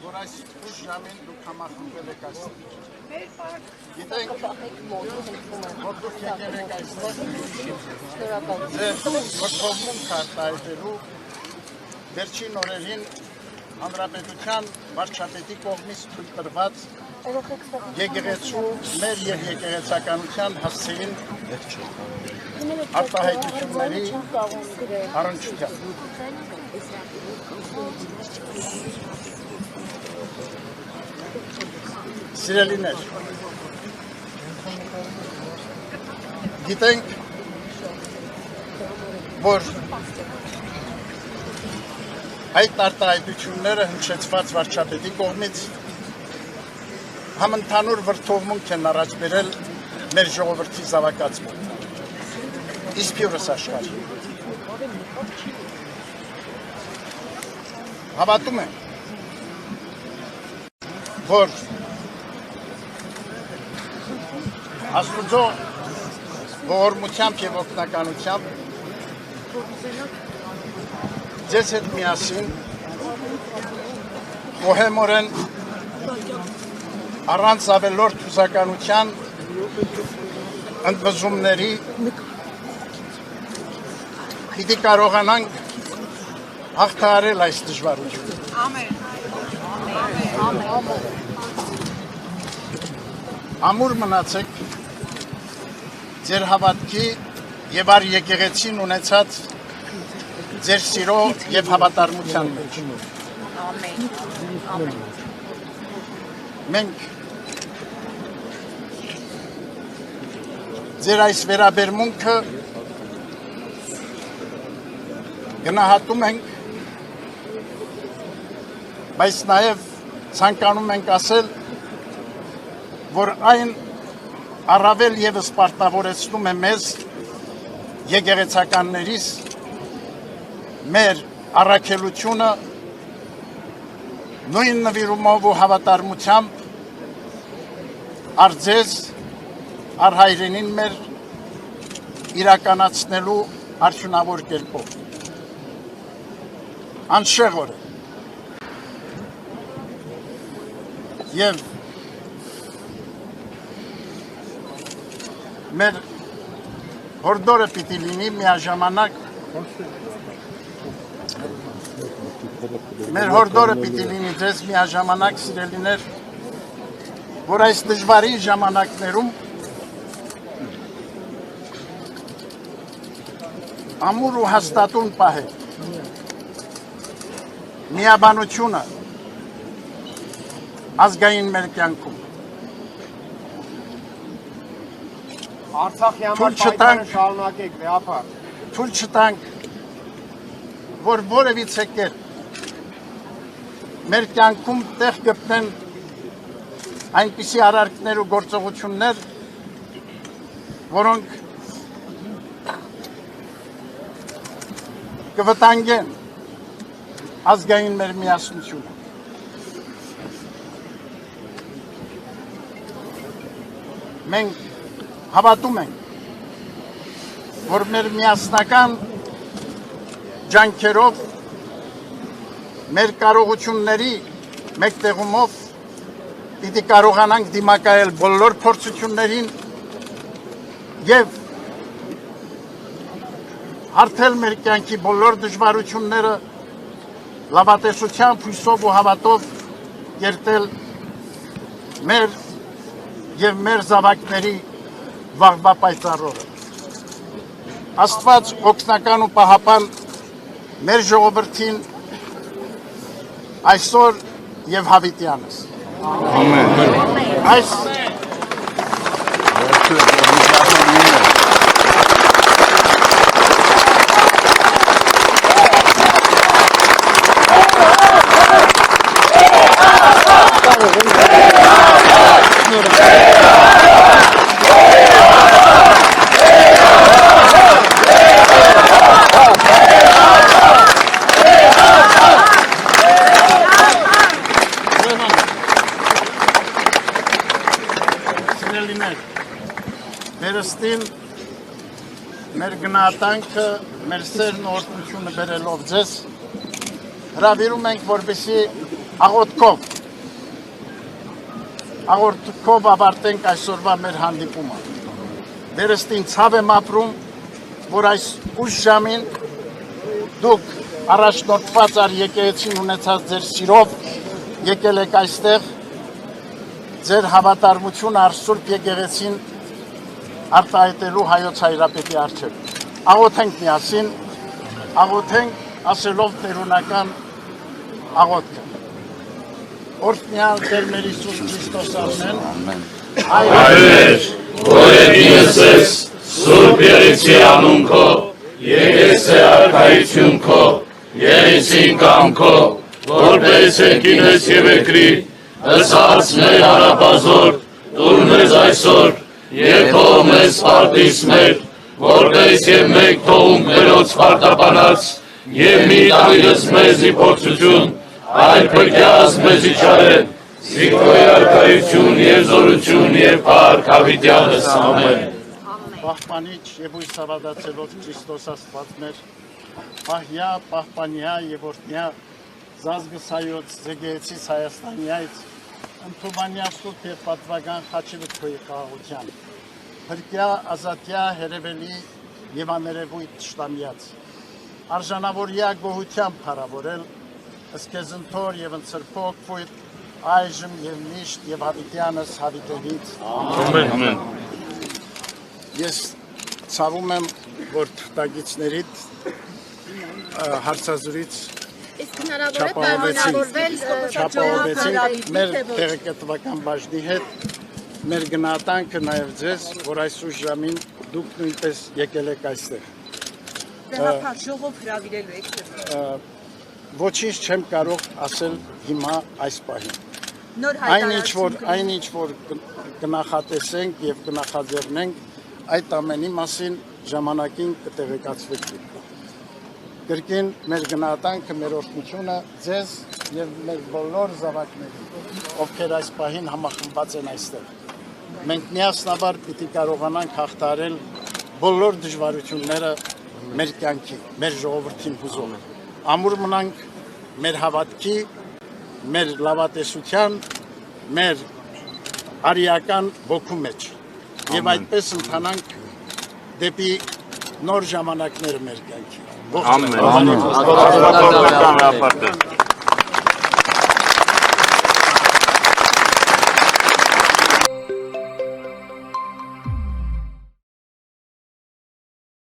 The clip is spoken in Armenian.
Որ այս ուշ ժամին դուք համախմբել եք այստեղ։ Գիտենք, որ դուք եկել եք այստեղ ձեր վրդովմունք արտահայտելու վերջին օրերին Հանրապետության վարչապետի կողմից թույլ տրված եկեղեցու մեր և եկեղեցականության հասցեին արտահայտությունների առնչությամբ։ Սիրելիներ, գիտենք, որ այդ արտահայտությունները հնչեցված վարչապետի կողմից համընդհանուր վրդովմունք են առաջ բերել մեր ժողովրդի զավակացման, իսպյուրս աշխարհի։ Հավատում եմ, որ Աստուծո ողորմությամբ և օգնականությամբ ձեզ հետ միասին մոհեմորեն առանց ավելորդ հուսականության ընդվզումների պիտի կարողանանք հաղթահարել այս դժվարությունը։ Ամեն։ Ամուր մնացեք ձեր հավատքի և առ եկեղեցին ունեցած ձեր սիրո և հավատարմության մեջ։ Ամեն։ Մենք ձեր այս վերաբերմունքը գնահատում ենք, բայց նաև ցանկանում ենք ասել, որ այն առավել ևս պարտավորեցնում է մեզ եկեղեցականներիս մեր առաքելությունը նույն նվիրումով ու հավատարմությամբ առ ձեզ, առ հայրենին մեր իրականացնելու արդյունավոր կերպով։ Անշեղոր է և մեր հորդորը պիտի լինի միաժամանակ մեր հորդորը պիտի լինի ձեզ միաժամանակ սիրելիներ, որ այս դժվարին ժամանակներում ամուր ու հաստատուն պահել միաբանությունը ազգային մեր կյանքում Արցախի համար պայքարը շարունակեք, վեհապար։ Թույլ չտանք, որ որևիցե կերպ մեր կյանքում տեղ գտնեն այնպիսի արարքներ ու գործողություններ, որոնք կվտանգեն ազգային մեր միասնությունը։ Մենք հավատում ենք, որ մեր միասնական ջանքերով, մեր կարողությունների մեկտեղումով պիտի կարողանանք դիմակայել բոլոր փորձություններին և հարթել մեր կյանքի բոլոր դժվարությունները լավատեսությամբ, հույսով ու հավատով կերտել մեր և մեր զավակների վաղվա պայծառորը։ Աստված օգնական ու պահապան մեր ժողովրդին այսօր և հավիտյանս։ Ամեն։ Այս մեր գնահատանքը մեր սերն օրհնությունը բերելով ձեզ հրավիրում ենք, որպեսզի աղոթքով ավարտենք այսօրվա մեր հանդիպումը։ Վերստին ցավ եմ ապրում, որ այս ուշ ժամին դուք առաջնորդված ար եկեղեցին ունեցած ձեր սիրով եկել եք այստեղ ձեր հավատարմությունը առ Սուրբ եկեղեցին արտահայտելու հայոց հայրապետի առջև։ Աղոթենք միասին, աղոթենք ասելով տերունական աղոթքը։ Օրհնյալ Տեր մեր Հիսուս Քրիստոս ամեն։ Հայր, որ եկինս ես Սուրբ Եղեցի անուն քո, եկես է արքայություն քո, եղեցին կամ քո, որպես եկինս եւ եկրի, ըսած մեր հարապազոր, դուր մեզ այսօր, եւ թող մեզ պարտիս մեր, որպես եւ մեկ թողում մերոց պարտապանած, եւ մի տալիս մեզի փորձություն, այլ փրկյաս մեզի չարեն, Սիկոյ արքայություն եւ զորություն եւ փառք հավիտյանս ամեն։ Պահպանիչ եւ ույս հավատացելով Քրիստոս Աստված մեր, պահյա, պահպանյա եւ օրհնյա զազգս հայոց եկեղեցիս Հայաստանյայց, ընդունվանյա սուրբ եւ պատվական խաչի քոյի խաղաղության, փրկյա, ազատյա, հերևելի եւ աներևույթ շտամյաց, արժանավորյա գոհությամբ փառավորել, ըսկեզնթոր եւ ընծրփոք փույթ այժմ եւ միշտ եւ հավիտյանս հավիտենից։ Ամեն։ Ես ցավում եմ, որ թղթակիցներիդ հարցազրույց չապահովեցին մեր տեղեկատվական բաժնի հետ, մեր գնահատանքը նաև ձեզ, որ այս ուշ ժամին դուք նույնպես եկել եք այստեղ։ Ժողով հրավիրելու եք։ Ոչինչ չեմ կարող ասել հիմա այս պահին։ Այնինչ որ կնախատեսենք եւ կնախաձեռնենք, այդ ամենի մասին ժամանակին կտեղեկացվեք։ Կրկին մեր գնահատանքը, մեր օրհնությունը ձեզ եւ մեր բոլոր զավակներին, ովքեր այս պահին համախմբված են այստեղ։ Մենք միասնաբար պիտի կարողանանք հաղթահարել բոլոր դժվարությունները մեր կյանքի, մեր ժողովրդին հուզող։ Ամուր մնանք մեր հավատքի, մեր լավատեսության, մեր արիական ոգու մեջ եւ այդպես ընթանանք դեպի նոր ժամանակներ մեր կյանքի։ Ամեն։